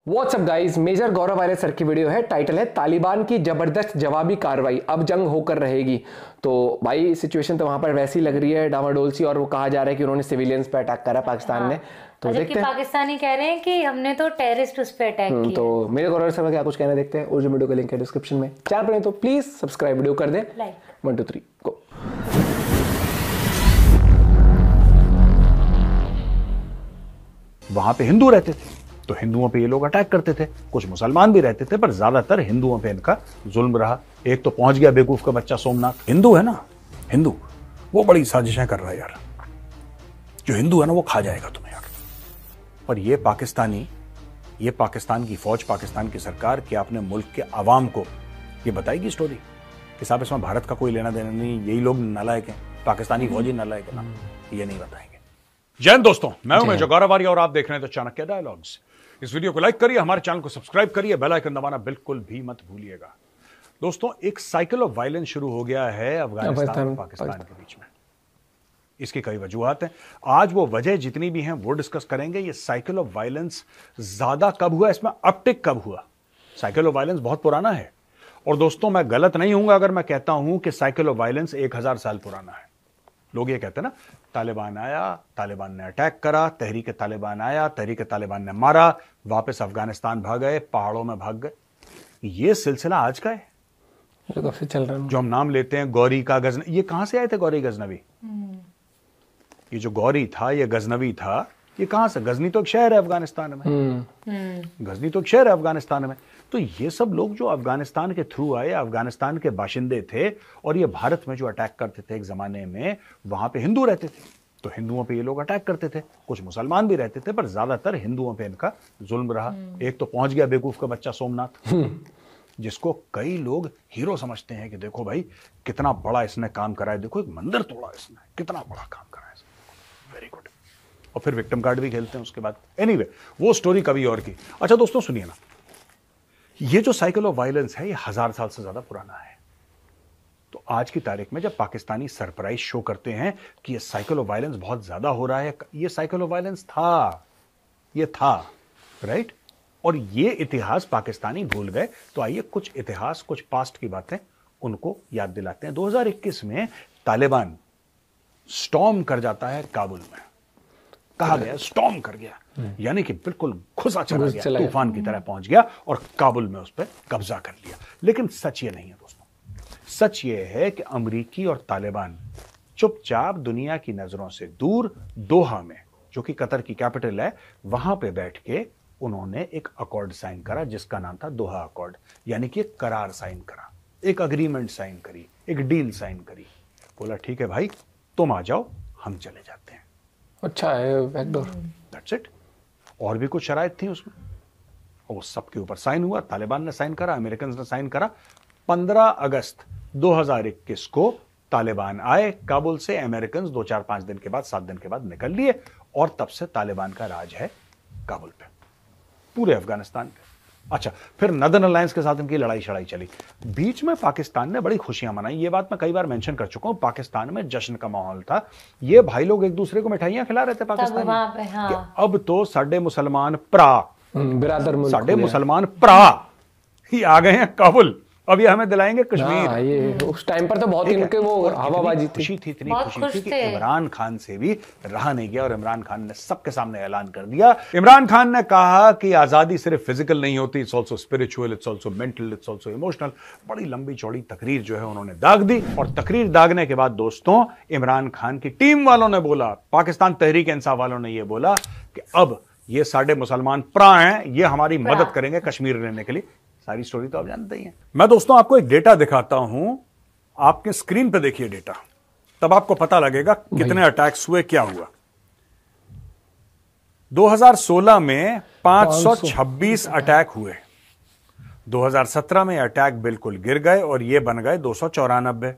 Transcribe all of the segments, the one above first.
WhatsApp guys, major गौरव वाले sir की video है। टाइटल है तालिबान की जबरदस्त जवाबी कार्रवाई, अब जंग होकर रहेगी। तो भाई सिचुएशन तो वहां पर वैसी लग रही है डामाडोल सी, और वो कहा जा रहा है कि उन्होंने सिविलियंस पे अटैक करा पाकिस्तान ने। तो और जबकि देखते हैं। पाकिस्तानी कह रहे हैं कि हमने तो टेररिस्ट उस पर अटैक किया। तो मेरे गौरव सर का क्या कुछ कहना देखते हैं। और जो वीडियो का लिंक है डिस्क्रिप्शन में। चैनल पर नहीं तो प्लीज सब्सक्राइब वीडियो कर दें। लाइक 1 2 3 गो। वहां पे हिंदू रहते थे तो हिंदुओं पे ये लोग अटैक करते थे। कुछ मुसलमान भी रहते थे पर ज्यादातर हिंदुओं पे इनका जुल्म रहा। एक तो पहुंच गया बेवकूफ का बच्चा सोमनाथ, हिंदू है ना, हिंदू वो बड़ी साजिशें कर रहा है यार। जो हिंदू है ना वो खा जाएगा तुम्हें यार। पर ये पाकिस्तान की फौज, पाकिस्तान की सरकार क्या अपने मुल्क के अवाम को ये बताएगी स्टोरी कि साहब इसमें भारत का कोई लेना देना नहीं, यही लोग नालायक हैं, पाकिस्तानी फौजी नालायक है ना? ये नहीं बताएंगे। जय हिंद दोस्तों, मैं हूं मेजर गौरव वारिया और आप देख रहे हैं द चाणक्य डायलॉग्स। इस वीडियो को लाइक करिए, हमारे चैनल को सब्सक्राइब करिए, बेल आइकन दबाना बिल्कुल भी मत भूलिएगा। दोस्तों, एक साइकिल ऑफ वायलेंस शुरू हो गया है अफगानिस्तान और पाकिस्तान के बीच में। इसकी कई वजूहात हैं। आज वो वजह जितनी भी हैं वो डिस्कस करेंगे। ये साइकिल ऑफ वायलेंस ज्यादा कब हुआ, इसमें अपटिक कब हुआ। साइकिल ऑफ वायलेंस बहुत पुराना है और दोस्तों मैं गलत नहीं हूंगा अगर मैं कहता हूं कि साइकिल ऑफ वायलेंस 1000 साल पुराना है। लोग ये कहते हैं ना, तालिबान आया, तालिबान ने अटैक करा, तहरीक तालिबान आया, तहरीक तालिबान ने मारा, वापस अफगानिस्तान भाग गए, पहाड़ों में भाग गए। ये सिलसिला आज का है जो काफी चल रहा है। जो हम नाम लेते हैं गौरी का गजनवी। ये कहां से आए थे गौरी गजनवी? ये जो गौरी था, ये गजनवी था, ये कहां से? गजनी तो एक शहर है अफगानिस्तान में। गजनी तो एक शहर है अफगानिस्तान में। तो ये सब लोग जो अफगानिस्तान के थ्रू आए, अफगानिस्तान के बाशिंदे थे और ये भारत में जो अटैक करते थे एक जमाने में, वहां पे हिंदू रहते थे तो हिंदुओं पे ये लोग अटैक करते थे। कुछ मुसलमान भी रहते थे पर ज्यादातर हिंदुओं पे इनका जुल्म रहा। एक तो पहुंच गया बेवकूफ का बच्चा सोमनाथ, जिसको कई लोग हीरो समझते हैं कि देखो भाई कितना बड़ा इसने काम करा है, देखो एक मंदिर तोड़ा इसने, कितना बड़ा काम करा है, वेरी गुड। और फिर विक्टिम कार्ड भी खेलते हैं उसके बाद। एनीवे, वो स्टोरी कभी और की। अच्छा दोस्तों सुनिए ना, ये जो साइकिल ऑफ वायलेंस है ये 1000 साल से ज्यादा पुराना है। तो आज की तारीख में जब पाकिस्तानी सरप्राइज शो करते हैं कि ये साइकिल ऑफ वायलेंस बहुत ज्यादा हो रहा है, ये साइकिल ऑफ वायलेंस था, ये था, राइट? और ये इतिहास पाकिस्तानी भूल गए। तो आइए कुछ इतिहास, कुछ पास्ट की बातें उनको याद दिलाते हैं। 2021 में तालिबान स्टॉर्म कर जाता है काबुल में। कहा गया स्टॉर्म कर गया, यानी कि बिल्कुल घुसा चला गया, तूफान की तरह पहुंच गया और काबुल में उस पर कब्जा कर लिया। लेकिन सच ये नहीं है दोस्तों। सच ये है कि अमेरिकी और तालिबान चुपचाप दुनिया की नजरों से दूर दोहा में, जो कि कतर की कैपिटल है, वहां पे बैठ के उन्होंने एक अकॉर्ड साइन करा जिसका नाम था दोहा अकॉर्ड। यानी कि एक करार साइन करा, एक अग्रीमेंट साइन करी, एक डील साइन करी। बोला ठीक है भाई, तुम आ जाओ, हम चले जाते हैं। अच्छा है बैकडोर, दैट्स इट। और भी कुछ शराइत थी उसमें और सबके ऊपर साइन हुआ। तालिबान ने साइन करा, अमेरिकन ने साइन करा। 15 अगस्त 2021 को तालिबान आए काबुल से। अमेरिकन 2-4-5 दिन के बाद, 7 दिन के बाद निकल लिए और तब से तालिबान का राज है काबुल पे, पूरे अफगानिस्तान पे। अच्छा, फिर नदर्न अलायंस के साथ इनकी लड़ाई शड़ाई चली। बीच में पाकिस्तान ने बड़ी खुशियां मनाई। ये बात मैं कई बार मेंशन कर चुका हूं। पाकिस्तान में जश्न का माहौल था। ये भाई लोग एक दूसरे को मिठाइयां खिला रहे थे पाकिस्तान में। हाँ। अब तो साडे मुसलमान प्रा, बिरादर मुल्क साडे मुसलमान प्रा ही आ गए हैं काबुल। अब ये हमें दिलाएंगे कश्मीर। ये उस टाइम पर तो बहुत इनके वो हवाबाजी थी। खुशी थी, इतनी खुशी थी कि इमरान खान से भी रहा नहीं गया और इमरान खान ने सबके सामने ऐलान कर दिया। इमरान खान ने कहा कि आजादी सिर्फ फिजिकल नहीं होती, it's also spiritual, it's also mental, it's also emotional. बड़ी लंबी चौड़ी तकरीर जो है उन्होंने दाग दी। और तकरीर दागने के बाद दोस्तों इमरान खान की टीम वालों ने बोला, पाकिस्तान तहरीक इंसाफ वालों ने यह बोला कि अब ये साडे मुसलमान प्रा हैं, ये हमारी मदद करेंगे कश्मीर लेने के लिए। सारी स्टोरी तो आप जानते ही हैं। मैं दोस्तों आपको एक डेटा दिखाता हूं, आपके स्क्रीन पे देखिए डेटा, तब आपको पता लगेगा कितने अटैक्स हुए, क्या हुआ। 2016 में 526 अटैक हुए। 2017 में अटैक बिल्कुल गिर गए और ये बन गए 294।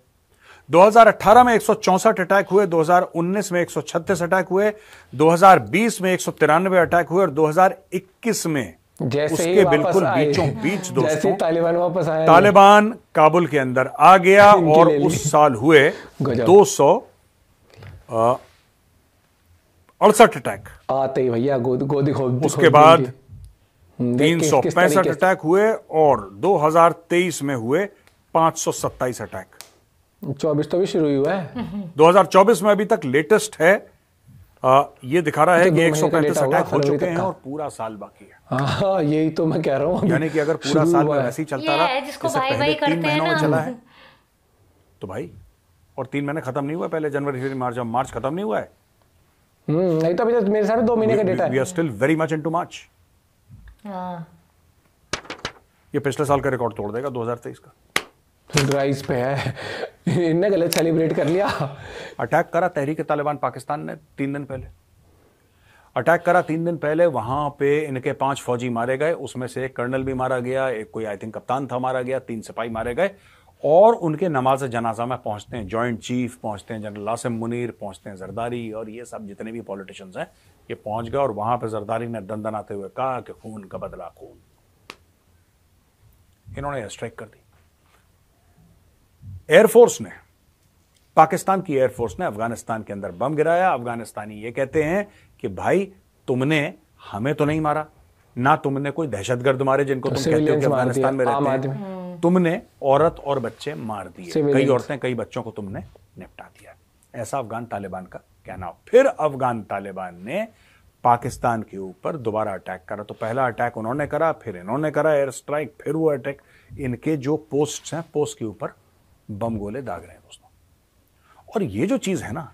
2018 में 164 अटैक हुए, 2019 में 136 अटैक हुए, 2020 में 193 अटैक हुए और 2021 में उसके बिल्कुल बीचों बीच दोस्तों तालिबान वापस आया, तालिबान काबुल के अंदर आ गया और उस साल हुए 268 अटैक। आते ही भैया गोदी खोल। उसके बाद 365 अटैक हुए और 2023 में हुए 527 अटैक। 24 तो भी शुरू ही हुआ है। 2024 में अभी तक लेटेस्ट है, ये दिखा रहा है तो कि 2 महीने का 135 डेटा होगा अटैक हो फरवरी चुके तक हैं का। और पूरा साल बाकी है। हाँ यही तो मैं कह रहा हूँ, यानी कि अगर पूरा शुरू साल में हुआ है। वैसे ही चलता ये रहा, है जिसको इससे भाई पहले भाई 3 करते हैं महीनों में ना। चला है तो भाई, और 3 महीने खत्म नहीं हुआ, पहले जनवरी फरवरी मार्च, अब मार्च खत्म नहीं हुआ है। नहीं तो अभी तो मेरे साथ 2 महीने का डेटा वी है। Are still very much into March. हाँ, ये पिछले साल का रिकॉर्ड तोड़ देगा 2023 का। राइस पे है, इनने गलत सेलिब्रेट कर लिया। अटैक करा तहरीक तालिबान पाकिस्तान ने 3 दिन पहले, अटैक करा 3 दिन पहले। वहां पे इनके 5 फौजी मारे गए, उसमें से एक कर्नल भी मारा गया, एक कोई आई थिंक कप्तान था मारा गया, 3 सिपाही मारे गए। और उनके नमाज जनाजा में पहुंचते हैं जॉइंट चीफ, पहुंचते हैं जनरल आसिम मुनीर, पहुंचते हैं जरदारी, और ये सब जितने भी पॉलिटिशियंस हैं ये पहुंच गए। और वहां पे जरदारी ने दंदनाते हुए कहा कि खून का बदला खून। इन्होंने स्ट्राइक कर दी। एयरफोर्स ने, पाकिस्तान की एयरफोर्स ने अफगानिस्तान के अंदर बम गिराया। अफगानिस्तानी ये कहते हैं कि भाई तुमने हमें तो नहीं मारा, ना तुमने कोई दहशतगर्द मारे जिनको तुम कहते हो कि अफगानिस्तान में रहते हैं, तुमने औरत और बच्चे मार दिए, कई औरतें कई बच्चों को तुमने निपटा दिया। ऐसा अफगान तालिबान का कहना। फिर अफगान तालिबान ने पाकिस्तान के ऊपर दोबारा अटैक करा। तो पहला अटैक उन्होंने करा, फिर इन्होंने करा एयर स्ट्राइक, फिर वो अटैक। इनके जो पोस्ट हैं, पोस्ट के ऊपर बम गोले दाग रहे हैं दोस्तों। और ये जो चीज है ना,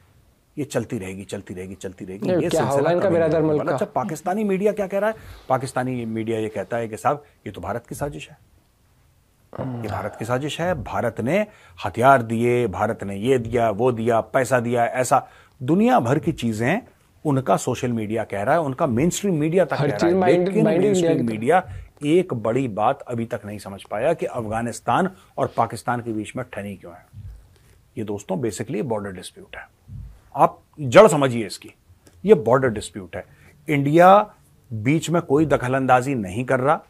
ये चलती रहेगी चलती रहेगी चलती रहेगी। ये क्या होगा इनका बिरादर मुल्क का? अच्छा, पाकिस्तानी मीडिया क्या कह रहा है? पाकिस्तानी मीडिया ये कहता है कि साहब ये तो भारत की साजिश है, ये भारत की साजिश है, भारत ने हथियार दिए, भारत ने ये दिया वो दिया, पैसा दिया, ऐसा दुनिया भर की चीजें उनका सोशल मीडिया कह रहा है, उनका मेन स्ट्रीम मीडिया तक कह रहा है। लेकिन मेन स्ट्रीम मीडिया एक बड़ी बात अभी तक नहीं समझ पाया कि अफगानिस्तान और पाकिस्तान के बीच में ठनी क्यों है। ये दोस्तों बेसिकली बॉर्डर डिस्प्यूट है। आप जड़ समझिए इसकी, ये बॉर्डर डिस्प्यूट है। इंडिया बीच में कोई दखलंदाजी नहीं कर रहा।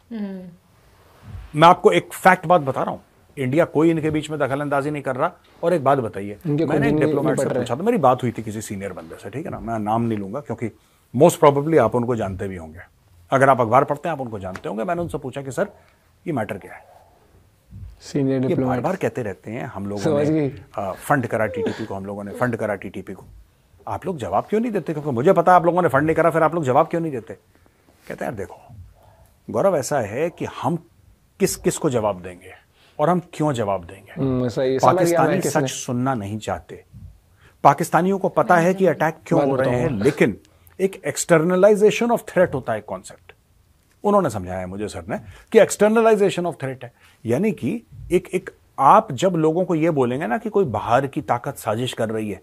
मैं आपको एक फैक्ट बात बता रहा हूं, इंडिया कोई इनके बीच में दखलंदाजी नहीं कर रहा। और एक बात बताइए, मैंने एक डिप्लोमेट से पूछा था, मेरी बात हुई थी किसी सीनियर बंदे से, ठीक है ना, मैं नाम नहीं लूंगा क्योंकि मोस्ट प्रोबेबली आप उनको जानते भी होंगे, अगर आप अखबार पढ़ते हैं आप उनको जानते होंगे। मैंने उनसे पूछा कि सर ये मैटर क्या है? सीनियर ये डिप्लोमेट बार बार कहते रहते हैं हम लोगों ने फंड करा टीटीपी को, हम लोगों ने फंड करा टीटीपी को। आप लोग जवाब क्यों नहीं देते? क्योंकि मुझे पता है आप लोगों ने फंड नहीं करा, फिर आप लोग जवाब क्यों नहीं देते? कहते हैं यार देखो गौरव, ऐसा है कि हम किस किस को जवाब देंगे और हम क्यों जवाब देंगे। सही, पाकिस्तानी सच सुनना नहीं चाहते। पाकिस्तानियों को पता है कि अटैक क्यों हो रहे हैं, लेकिन एक एक्सटर्नलाइजेशन ऑफ थ्रेट होता है कॉन्सेप्ट। उन्होंने समझाया मुझे सर ने कि एक्सटर्नलाइजेशन ऑफ थ्रेट है, यानी कि एक आप जब लोगों को यह बोलेंगे ना कि कोई बाहर की ताकत साजिश कर रही है,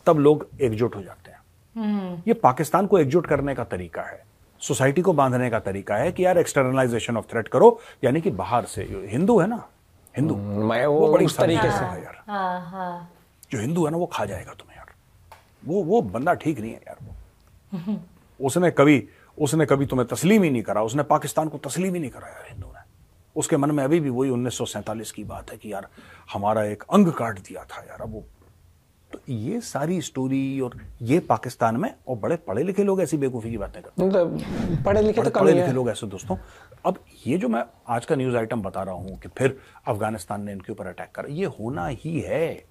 तब लोग एकजुट हो जाते हैं। ये पाकिस्तान को एकजुट करने का तरीका है, सोसाइटी को बांधने का तरीका है कि यार एक्सटर्नलाइजेशन ऑफ थ्रेट करो, यानी कि बाहर से। हिंदू है ना, हिंदू वो बड़ी उस तरीके से है यार। हाँ। जो हिंदू है ना वो खा जाएगा तुम्हें यार, वो बंदा ठीक नहीं है यार। वो उसने कभी तुम्हें तस्लीम ही नहीं करा, उसने पाकिस्तान को तस्लीम ही नहीं करा यार हिंदू ने। उसके मन में अभी भी वही 1947 की बात है कि यार हमारा एक अंग काट दिया था यार। अब वो तो ये सारी स्टोरी, और ये पाकिस्तान में, और बड़े पढ़े लिखे लोग ऐसी बेवकूफ़ी की बातें करते हैं। पढ़े लिखे तो कम पढ़े ही लिखे है। लोग ऐसे दोस्तों। अब ये जो मैं आज का न्यूज़ आइटम बता रहा हूं कि फिर अफगानिस्तान ने इनके ऊपर अटैक करा, ये होना ही है,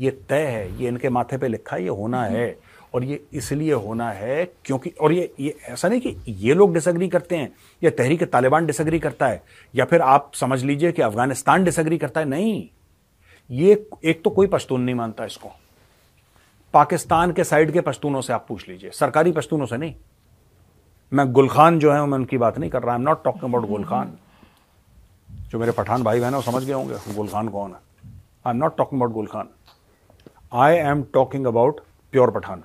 ये तय है, ये इनके माथे पे लिखा है, ये होना है। और ये इसलिए होना है क्योंकि, और ये ऐसा नहीं कि ये लोग डिसएग्री करते हैं या तहरीक तालिबान डिसएग्री करता है या फिर आप समझ लीजिए कि अफगानिस्तान डिसएग्री करता है, नहीं। ये एक तो कोई पश्तून नहीं मानता इसको। पाकिस्तान के साइड के पश्तूनों से आप पूछ लीजिए, सरकारी पश्तूनों से नहीं। मैं गुल खान जो है मैं उनकी बात नहीं कर रहा, आई am not talking about Gul Khan. जो मेरे पठान भाई बहन वो समझ गए होंगे गुल खान कौन है। I am not talking about Gul Khan, I am talking about pure Pathan.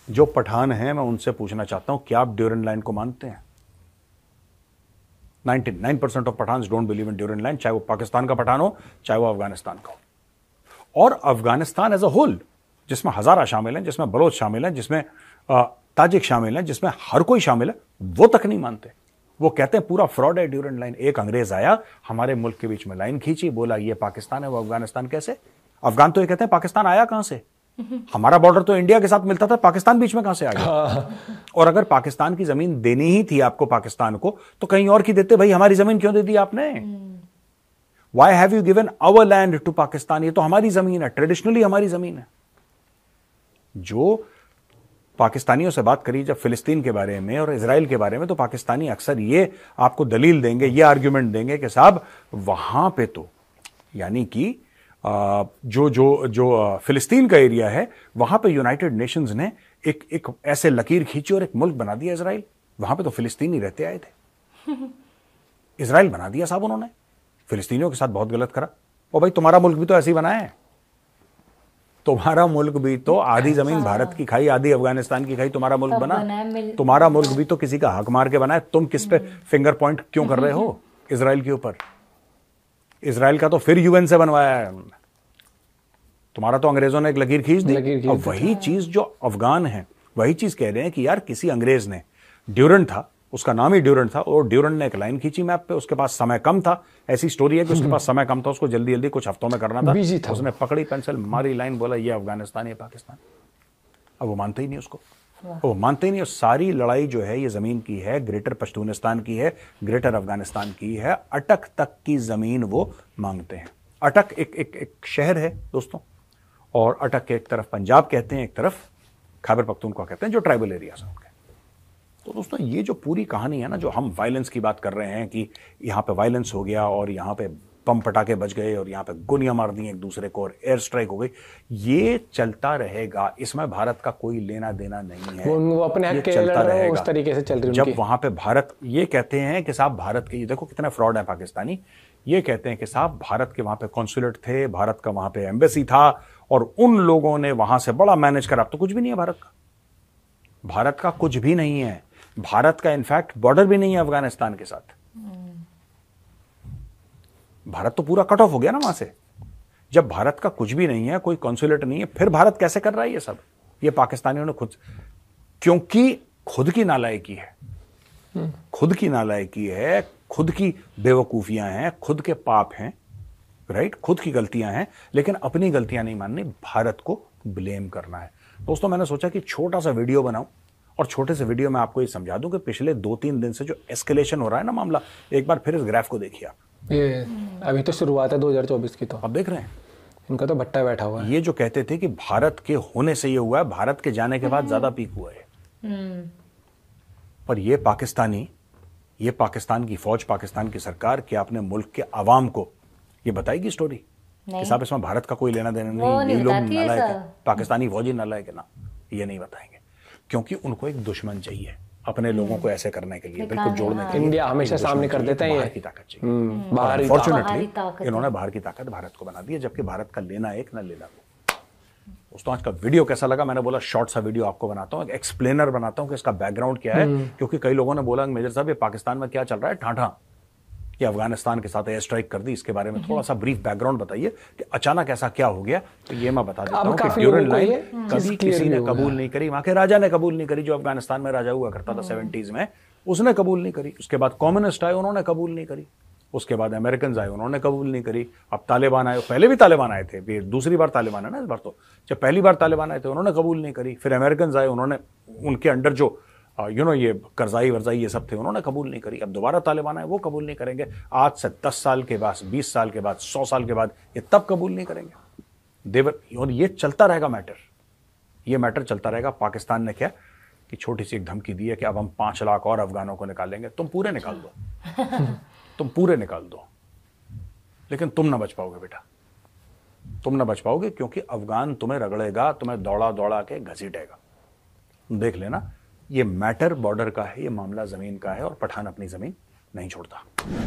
जो पठान हैं मैं उनसे पूछना चाहता हूं, क्या आप ड्यूरेंट लाइन को मानते हैं? 99% of Pathan don't believe in Durand line, चाहे वो पाकिस्तान का पठान हो चाहे वो अफगानिस्तान का हो। और अफगानिस्तान एज अ होल, जिसमें हजारा शामिल हैं, जिसमें बलोच शामिल हैं, जिसमें ताजिक शामिल हैं, जिसमें हर कोई शामिल है, वो तक नहीं मानते। वो कहते हैं पूरा फ्रॉड है ड्यूरेंट लाइन। एक अंग्रेज आया हमारे मुल्क के बीच में लाइन खींची, बोला ये पाकिस्तान है वो अफगानिस्तान कैसे। अफगान तो ये कहते हैं पाकिस्तान आया कहां से, हमारा बॉर्डर तो इंडिया के साथ मिलता था, पाकिस्तान बीच में कहां से आ गया? और अगर पाकिस्तान की जमीन देनी ही थी आपको पाकिस्तान को, तो कहीं और की देते भाई, हमारी जमीन क्यों दे दी आपने? Why have you given our land to Pakistan? ये तो हमारी जमीन है, ट्रेडिशनली हमारी जमीन है। जो पाकिस्तानियों से बात करी जब फिलिस्तीन के बारे में और इजराइल के बारे में, तो पाकिस्तानी अक्सर ये आपको दलील देंगे, ये आर्ग्यूमेंट देंगे कि साहब वहां पे तो यानी कि जो फिलिस्तीन का एरिया है, वहां पे यूनाइटेड नेशंस ने एक ऐसे लकीर खींची और एक मुल्क बना दिया इजराइल। वहां पे तो फिलिस्तीनी रहते आए थे, इजराइल बना दिया साहब उन्होंने। फिलिस्तीनियों के साथ बहुत गलत करा। और भाई तुम्हारा मुल्क भी तो ऐसे ही बना है, तुम्हारा मुल्क भी तो आधी जमीन भारत की खाई, आधी अफगानिस्तान की खाई, तुम्हारा मुल्क बना। तुम्हारा मुल्क भी तो किसी का हक मार के बना है। तुम किस पे फिंगर पॉइंट क्यों कर रहे हो इजराइल के ऊपर? इजराइल का तो फिर यूएन से बनवाया है, तुम्हारा तो अंग्रेजों ने एक लकीर खींच दी। और वही चीज जो अफगान है, वही चीज कह रहे हैं कि यार किसी अंग्रेज ने, ड्यूरेंट था, उसका नाम ही ड्यूरेंट था, और ड्यूरेंट ने एक लाइन खींची मैप पे, उसके पास समय कम था। ऐसी स्टोरी है कि उसके पास समय कम था, उसको जल्दी जल्दी कुछ हफ्तों में करना था, उसने पकड़ी पेंसिल, मारी लाइन, बोला ये अफगानिस्तान, ये पाकिस्तान। अब वो मानते ही नहीं उसको, वो मानते ही नहीं। सारी लड़ाई जो है ये जमीन की है, ग्रेटर पश्तूनिस्तान की है, ग्रेटर अफगानिस्तान की है। अटक तक की जमीन वो मांगते हैं। अटक एक शहर है दोस्तों, और अटक के एक तरफ पंजाब कहते हैं, एक तरफ खैबर पख्तूनख्वा कहते हैं, जो ट्राइबल एरियाज हैं उनके। तो दोस्तों ये जो पूरी कहानी है ना, जो हम वायलेंस की बात कर रहे हैं कि यहाँ पे वायलेंस हो गया और यहाँ पे बम पटाखे बज गए और यहाँ पे गोलियां मार दी एक दूसरे को और एयर स्ट्राइक हो गई, ये चलता रहेगा। इसमें भारत का कोई लेना देना नहीं है। वो अपने हक के चलता रहेगा, उस तरीके से चल रही है जब वहां पे भारत ये कहते हैं कि साहब भारत के, ये देखो कितना फ्रॉड है पाकिस्तानी, ये कहते हैं कि साहब भारत के वहां पे कॉन्सुलेट थे, भारत का वहां पे एम्बेसी था और उन लोगों ने वहां से बड़ा मैनेज करा। अब तो कुछ भी नहीं है भारत का, भारत का कुछ भी नहीं है। भारत का इनफैक्ट बॉर्डर भी नहीं है अफगानिस्तान के साथ। भारत तो पूरा कट ऑफ हो गया ना वहां से। जब भारत का कुछ भी नहीं है, कोई कॉन्सुलेट नहीं है, फिर भारत कैसे कर रहा है ये सब? ये पाकिस्तानियों ने खुद, क्योंकि खुद की नालायकी है, खुद की नालायकी है, खुद की बेवकूफियां हैं, खुद के पाप हैं, राइट, खुद की गलतियां हैं, लेकिन अपनी गलतियां नहीं माननी, भारत को ब्लेम करना है। दोस्तों मैंने सोचा कि छोटा सा वीडियो बनाऊं और छोटे से वीडियो में आपको ये समझा दूं कि पिछले 2-3 दिन से जो एस्केलेशन हो रहा है ना मामला, एक बार फिर इस ग्राफ को देखिए आप। ये अभी तो शुरुआत है 2024 की, तो अब देख रहे हैं इनका तो भट्टा बैठा हुआ है। ये जो कहते थे कि भारत के होने से ये हुआ है, भारत के जाने के बाद ज्यादा पीक हुआ है। पर ये पाकिस्तान की फौज, पाकिस्तान की सरकार क्या अपने मुल्क के आवाम को ये बताएगी स्टोरी कि साहब इसमें भारत का कोई लेना देना नहीं, ये लोग नालायक है, पाकिस्तानी फौजी नालायक है ना? ये नहीं बताएंगे, क्योंकि उनको एक दुश्मन चाहिए अपने लोगों को ऐसे करने के लिए, बिल्कुल जोड़ने के लिए। इंडिया हमेशा सामने कर देता है, बाहर की ताकत चाहिए। फॉर्चुनेटली इन्होंने बाहर की ताकत भारत को बना दी है, जबकि भारत का लेना एक, ना लेना दो। दोस्तों आज का वीडियो कैसा लगा? मैंने बोला शॉर्ट सा वीडियो आपको बनाता हूं, एक एक्सप्लेनर बनाता हूं कि इसका बैकग्राउंड क्या है, क्योंकि कई लोगों ने बोला मेजर साहब ये पाकिस्तान में क्या चल रहा है, ठाठा कि अफगानिस्तान के साथ एयर स्ट्राइक कर दी, इसके बारे में थोड़ा सा ब्रीफ बैकग्राउंड बताइए कि अचानक ऐसा क्या हो गया। तो ये मैं बता देता हूं कि ड्यूरेंट लाइन कभी किसी ने कबूल नहीं करी, वहां के राजा ने कबूल नहीं करी, जो अफगानिस्तान में राजा हुआ करता था 70s में, उसने कबूल नहीं करी। उसके बाद कम्युनिस्ट आए, उन्होंने कबूल नहीं करी। उसके बाद अमेरिकन आए, उन्होंने कबूल नहीं करी। अब तालिबान आए, पहले भी तालिबान आए थे, दूसरी बार तालिबान है ना इस बार। तो जब पहली बार तालिबान आए थे उन्होंने कबूल नहीं करी, फिर अमेरिकन आए, उन्होंने उनके अंडर जो ये करजाई वर्जाई ये सब थे, उन्होंने कबूल नहीं करी। अब दोबारा तालिबान आए, वो कबूल नहीं करेंगे। आज से 10 साल के बाद, 20 साल के बाद, 100 साल के बाद ये तब कबूल नहीं करेंगे। और ये चलता रहेगा मैटर, ये मैटर चलता रहेगा। पाकिस्तान ने क्या कि छोटी सी एक धमकी दी है कि अब हम 5 लाख और अफगानों को निकालेंगे। तुम पूरे निकाल दो तुम पूरे निकाल दो, लेकिन तुम ना बच पाओगे बेटा, तुम ना बच पाओगे, क्योंकि अफगान तुम्हें रगड़ेगा, तुम्हें दौड़ा दौड़ा के घसीटेगा। देख लेना, ये मैटर बॉर्डर का है, ये मामला जमीन का है, और पठान अपनी जमीन नहीं छोड़ता।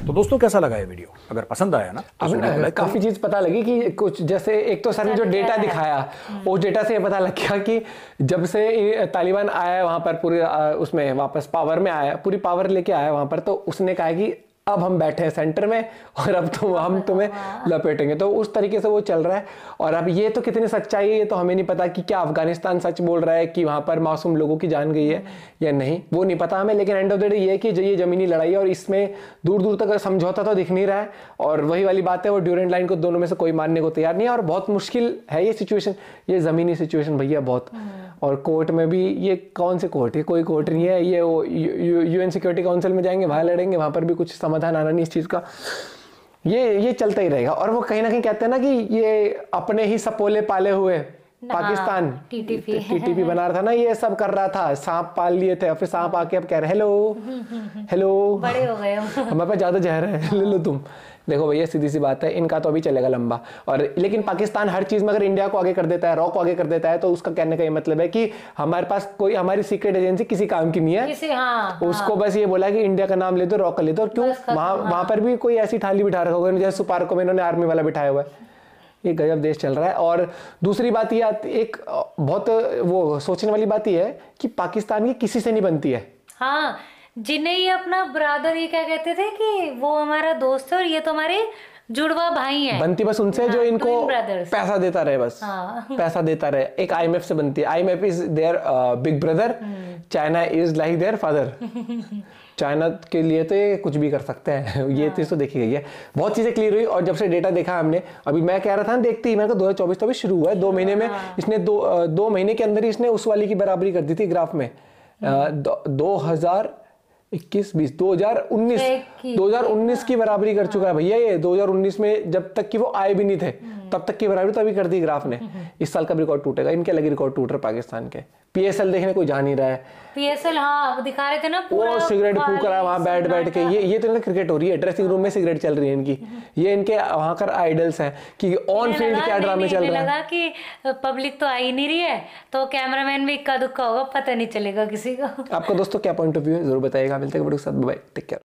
तो दोस्तों कैसा लगा ये वीडियो? अगर पसंद आया ना तो काफी चीज पता लगी कि कुछ, जैसे एक तो सर ने जो डेटा दिखाया, उस डेटा से ये पता लग गया कि जब से तालिबान आया वहां पर, पूरे उसमें वापस पावर में आया, पूरी पावर लेके आया वहां पर, तो उसने कहा कि अब हम बैठे हैं सेंटर में और अब हम तुम्हें लपेटेंगे। तो उस तरीके से वो चल रहा है। और अब ये तो कितनी सच्चाई है ये तो हमें नहीं पता कि क्या अफगानिस्तान सच बोल रहा है कि वहां पर मासूम लोगों की जान गई है या नहीं, वो नहीं पता हमें। लेकिन एंड ऑफ द डे ये है कि ये जमीनी लड़ाई है और इसमें दूर दूर तक समझौता तो दिख नहीं रहा है। और वही वाली बात है, वो ड्यूरेंट लाइन को दोनों में से कोई मानने को तैयार नहीं है और बहुत मुश्किल है ये सिचुएशन, ये जमीनी सिचुएशन भैया बहुत। और कोर्ट में भी ये कौन से कोर्ट है, कोई कोर्ट नहीं है, ये वो यूएन सिक्योरिटी काउंसिल में जाएंगे, वहां लड़ेंगे, वहां पर भी कुछ समाधान आना नहीं इस चीज का। ये चलता ही रहेगा। और वो कहीं ना कहीं कहते हैं ना कि ये अपने ही सपोले पाले हुए पाकिस्तान टीटीपी बना रहा था ना, ये सब कर रहा था, सांप पाल लिए थे और फिर सांप आके अब कह रहे हेलो हेलो बड़े हो गए हमारे पास ज्यादा जहर है, ले लो तुम। देखो भैया सीधी सी बात है, इनका तो अभी चलेगा लंबा। और लेकिन पाकिस्तान हर चीज में अगर इंडिया को आगे कर देता है, रॉ को आगे कर देता है, तो उसका कहने का ये मतलब है कि हमारे पास कोई हमारी सीक्रेट एजेंसी किसी काम की नहीं है। उसको बस ये बोला कि इंडिया का नाम ले दो, रॉ का ले दो। क्यों वहां पर भी कोई ऐसी थाली बिठा रखा होगा जैसे सुपारको में इन्होंने आर्मी वाला बिठाया हुआ है। ये गजब देश चल रहा है। और दूसरी बात ये एक बहुत वो सोचने वाली बात ये है कि पाकिस्तान की किसी से नहीं बनती है। हाँ, जिन्हें ये अपना ब्रदर, ये क्या कहते थे कि वो हमारा दोस्त है और ये तो हमारे जुड़वा भाई हैं। बनती बस उनसे जो इनको पैसा देता रहे, बस पैसा देता रहे। एक आईएमएफ से बनती है। IMF is their big brother, China is like their father. China के लिए तो ये कुछ भी कर सकते हैं, ये चीज तो देखी गई है। बहुत चीजें क्लियर हुई। और जब से डेटा देखा हमने, अभी मैं कह रहा था देखते ही, मैंने कहा 2024 तो अभी शुरू हुआ है, 2 महीने में इसने दो महीने के अंदर ही इसने उस वाली की बराबरी कर दी थी ग्राफ में। 2019 की बराबरी कर चुका है भैया ये। 2019 में जब तक कि वो आए भी नहीं थे तब तक की बराबरी तो अभी कर दी ग्राफ ने। इस साल का भी रिकॉर्ड टूटेगा, इनके अलग रिकॉर्ड टूट रहे पाकिस्तान के। पीएसएल देखने कोई जा नहीं रहा है। पीएसएल हाँ दिखा रहे थे ना, वो सिगरेट फूक रहा है वहां बैठ के। ये तो इनका क्रिकेट हो रही है, ड्रेसिंग रूम में सिगरेट चल रही है इनकी। ये इनके वहां कर आइडल्स हैं कि ऑन फील्ड क्या ड्रामे चल रहा है। लगा कि पब्लिक तो आ ही नहीं रही है तो कैमरामैन भी इक्का दुक्का होगा, पता नहीं चलेगा किसी को। आपका दोस्तों क्या पॉइंट ऑफ व्यू है जरूर बताइएगा। मिलते हैं वीडियो के साथ, बाय, टेक केयर।